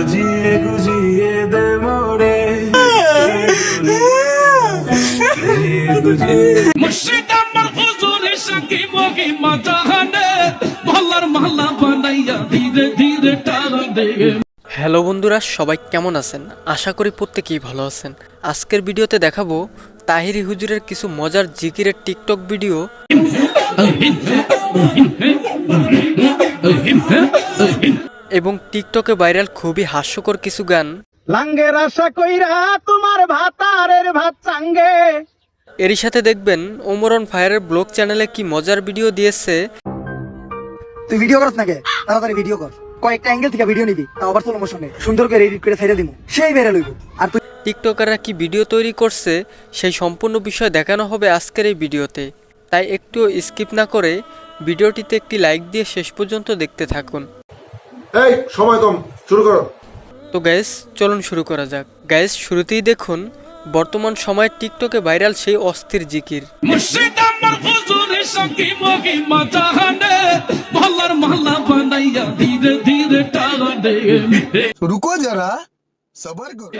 সাজিয়ে গুজিয়ে দে মোরে মুর্শিদ আমার হুজুরে সাকি মগি মাজাহানে বলার মালা বানাইয়া ধীরে ধীরে টানা দে। হ্যালো বন্ধুরা, সবাই কেমন আছেন? আশা করি প্রত্যেকেই ভালো আছেন। আজকের ভিডিওতে দেখাবো তাহিরি হুজুরের কিছু মজার জিকিরের টিকটক ভিডিও এবং টিকটকে ভাইরাল খুবই হাস্যকর কিছু গান। লাঙ্গের আশা কইরা তোমার ভাতারের ভাত চাঙ্গে। এরই সাথে দেখবেন ওমর অন ফায়ারের ব্লগ চ্যানেলে কি মজার ভিডিও দিয়েছে। তুই ভিডিও করছ নাকি? তাড়াতাড়ি ভিডিও কর, কয়েকটা অ্যাঙ্গেল থেকে ভিডিও নিবি, তাও আবার স্লো মোশনে সুন্দর করে এডিট করে ছেড়ে দিমু, সেই বেরে লইব। আর তুই টিকটকাররা কি ভিডিও তৈরি করছে সেই সম্পূর্ণ বিষয় দেখানো হবে আজকের এই ভিডিওতে, তাই একটু স্কিপ না করে ভিডিওটিতে একটি লাইক দিয়ে শেষ পর্যন্ত দেখতে থাকুন। এই সময় কম, শুরু করো। তো গাইস চলুন শুরু করা যাক। গাইস শুরুতেই দেখুন বর্তমান সময়ে টিকটকে ভাইরাল সেই অস্থির জিকির। মুর্শিদ আমার হুজুরে সাকি মগি মাজাহানে বলার মালা বানাইয়া ধীরে ধীরে টানা দে। রুকো যারা, সবার করো।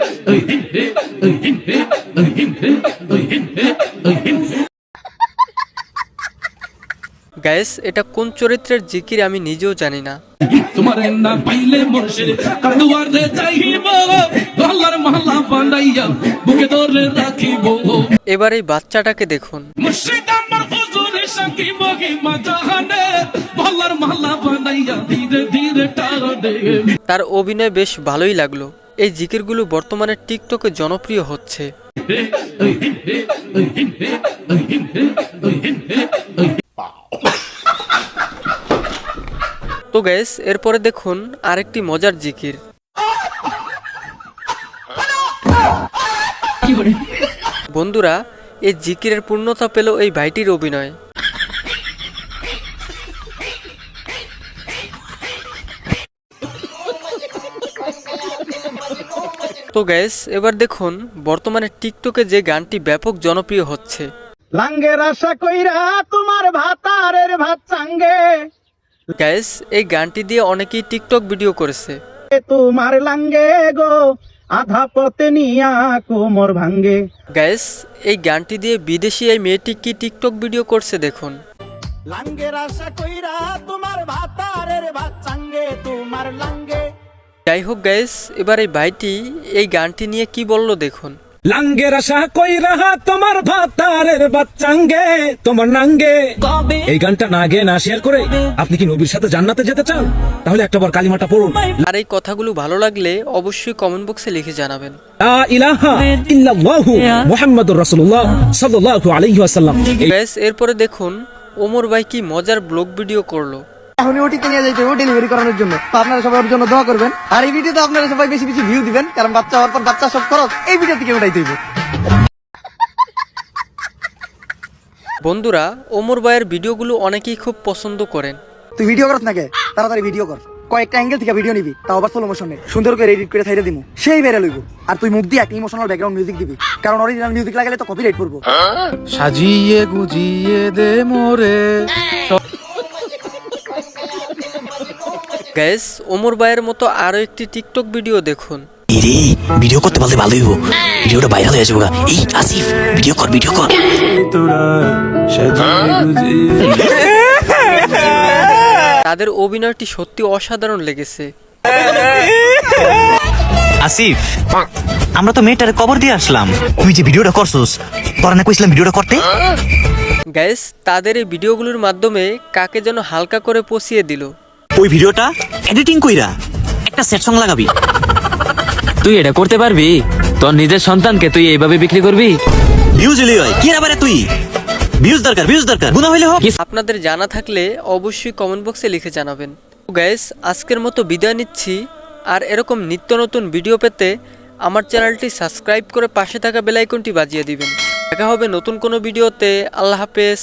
গাইস এটা কোন চরিত্রের জিকির আমি নিজেও জানি না। তোমারে না পাইলে মুর্শিদ কাটুয়ারে যাইব বলার মালা বানাইয়া বুকে ধরে রাখিব। এবার এই বাচ্চাটাকে দেখুন। মুর্শিদ আমার হুজুরে সাকি মগি মাজাহানে বলার মালা বানাইয়া ধীরে ধীরে টানা দে। তার অভিনয় বেশ ভালোই লাগলো। এই জিকিরগুলো বর্তমানে টিকটকে জনপ্রিয় হচ্ছে। তো গাইস এরপরে দেখুন আরেকটি মজার জিকির। বন্ধুরা এই জিকিরের পূর্ণতা পেল এই ভাইটির অভিনয়। তো গাইস এবার দেখুন বর্তমানে টিকটকে যে গানটি ব্যাপক জনপ্রিয় হচ্ছে। লাঙ্গের আশা কইরা তোমার ভাতারের ভাত চাঙ্গে। গাইস এই গানটি দিয়ে অনেকেই টিকটক ভিডিও করেছে। তোমার লাঙ্গে গো আধা পথে নিয়া কোমর ভাঙ্গে। গাইস এই গানটি দিয়ে বিদেশি এই মেয়েটি কি টিকটক ভিডিও করছে দেখুন। লাঙ্গের আশা কইরা তোমার ভাতারের ভাত চাঙ্গে, তোমার লাঙ্গে। যাই হোক গাইস এবার এই ভাইটি এই গানটি নিয়ে কি বললো দেখুন। লাঙ্গের আশা কইরা তোমার ভাতারের বাচ্চাঙ্গে তোমার নাঙ্গে। এই গানটা না গেয়ে না শেয়ার করে আপনি কি নবীর সাথে জান্নাতে যেতে চান? তাহলে একটাবার কালিমাটা পড়ুন। আর এই কথাগুলো ভালো লাগলে অবশ্যই কমেন্ট বক্সে লিখে জানাবেন। লা ইলাহা ইল্লাল্লাহু মুহাম্মাদুর রাসূলুল্লাহ সাল্লাল্লাহু আলাইহি ওয়াসাল্লাম। গাইস এরপরে দেখুন ওমর ভাই কি মজার ব্লগ ভিডিও করলো। এখনই ওটিতে নিয়ে যাইতে হবে ডেলিভারি করানোর জন্য। তো আপনারা সবাই ওর জন্য দোয়া করবেন। আর এই ভিডিওতে আপনারা সবাই বেশি বেশি ভিউ দিবেন, কারণ বাচ্চা হওয়ার পর বাচ্চা সব খরচ এই ভিডিও থেকে উঠাইতে হইব। বন্ধুরা ওমর ভাইয়ের ভিডিওগুলো অনেকেই খুব পছন্দ করেন। তুই ভিডিও করছ নাকি? তাড়াতাড়ি ভিডিও কর, কয়েকটা অ্যাঙ্গেল থেকে ভিডিও নিবি, তাও আবার স্লো মোশনে সুন্দর করে এডিট করে ছেড়ে দিমু, সেই বেরে লইব। আর তুই মুখ দিয়ে একটা ইমোশনাল ব্যাকগ্রাউন্ড মিউজিক দিবি, কারণ অরিজিনাল মিউজিক লাগালে তো কপিরাইট পড়বো। সাজিয়ে গুজিয়ে দে মোরে। গাইস ওমর ভাইয়ের মতো আরো একটি টিকটক ভিডিও দেখুন। এরে ভিডিও করতে পারলে ভালোই হইব, ভিডিওটা ভাইরাল হয়ে যাবে। এই আসিফ ভিডিও কর, ভিডিও কর। তোরা সাজিয়ে গুজিয়ে তাদের অভিনয়টি সত্যি অসাধারণ লেগেছে। আসিফ আমরা তো মেয়েটারে কবর দিয়ে আসলাম, তুই যে ভিডিওটা করছস তোরা না কইছিলাম ভিডিওটা করতে। গাইস তাদের এই ভিডিওগুলোর মাধ্যমে কাকে যেন হালকা করে পচিয়ে দিল। ওই ভিডিওটা এডিটিং কইরা একটা সেট সং লাগাবি। তুই এটা করতে পারবি? তোর নিজের সন্তানকে তুই এইভাবে বিক্রি করবি? ভিউজ হইলে হয় কি আবার তুই ভিউজ দরকার, ভিউজ দরকার, গুনাহ হইলে হোক। আপনাদের জানা থাকলে অবশ্যই কমেন্ট বক্সে লিখে জানাবেন। গাইস আজকের মতো বিদায় নিচ্ছি। আর এরকম নিত্য নতুন ভিডিও পেতে আমার চ্যানেলটি সাবস্ক্রাইব করে পাশে থাকা বেল আইকনটি বাজিয়ে দিবেন। দেখা হবে নতুন কোনো ভিডিওতে। আল্লাহ হাফেজ।